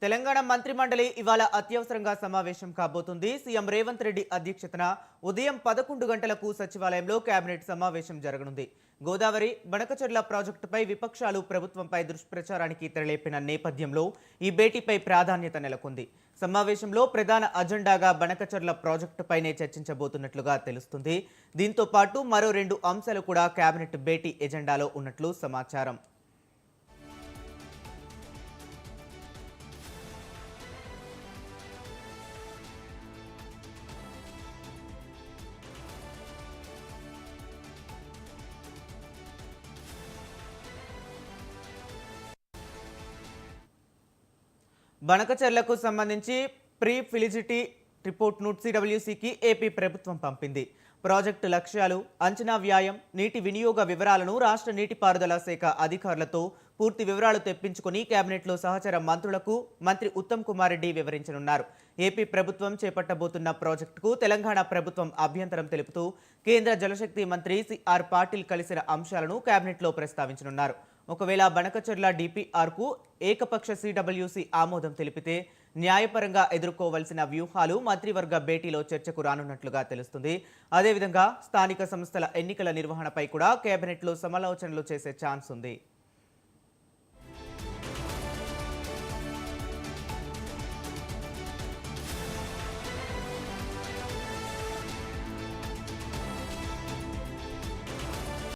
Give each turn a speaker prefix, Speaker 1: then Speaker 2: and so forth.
Speaker 1: తెలంగాణ మంత్రి మండలి ఇవాళ అత్యవసరంగా సమావేశం కాబోతుంది. సీఎం రేవంత్ రెడ్డి అధ్యక్షతన ఉదయం 11 గంటలకు సచివాలయంలో కేబినెట్ సమావేశం జరగనుంది. గోదావరి బనకచెర్ల ప్రాజెక్టుపై విపక్షాలు ప్రభుత్వంపై దుష్ప్రచారానికి తెరలేపిన నేపథ్యంలో ఈ భేటీపై ప్రాధాన్యత నెలకొంది. సమావేశంలో ప్రధాన అజెండాగా బనకచెర్ల ప్రాజెక్టుపైనే చర్చించబోతున్నట్లుగా తెలుస్తుంది. దీంతో పాటు మరో 2 అంశాలు కూడా కేబినెట్ భేటీ ఎజెండాలో ఉన్నట్లు సమాచారం. బనకచెర్లకు సంబంధించి ప్రీ ఫిజిబిలిటీ రిపోర్ట్ను సిడబ్ల్యూసీకి ఏపీ ప్రభుత్వం పంపింది. ప్రాజెక్టు లక్ష్యాలు, అంచనా వ్యయం, నీటి వినియోగ వివరాలను రాష్ట్ర నీటిపారుదల శాఖ అధికారులతో పూర్తి వివరాలు తెప్పించుకుని కేబినెట్లో సహచర మంత్రులకు మంత్రి ఉత్తమ్ కుమార్ రెడ్డి వివరించనున్నారు. ఏపీ ప్రభుత్వం చేపట్టబోతున్న ప్రాజెక్టుకు తెలంగాణ ప్రభుత్వం అభ్యంతరం తెలుపుతూ కేంద్ర జలశక్తి మంత్రి సిఆర్ పాటిల్ కలిసిన అంశాలను కేబినెట్లో ప్రస్తావించనున్నారు. ఒకవేళ బనకచెర్ల డిపిఆర్కు ఏకపక్ష సిడబ్ల్యూసీ ఆమోదం తెలిపితే న్యాయపరంగా ఎదుర్కోవలసిన వ్యూహాలు మంత్రివర్గ భేటీలో చర్చకు రానున్నట్లుగా తెలుస్తుంది. అదేవిధంగా స్థానిక సంస్థల ఎన్నికల నిర్వహణపై కూడా కేబినెట్లో సమాలోచనలు చేసే ఛాన్స్ ఉంది.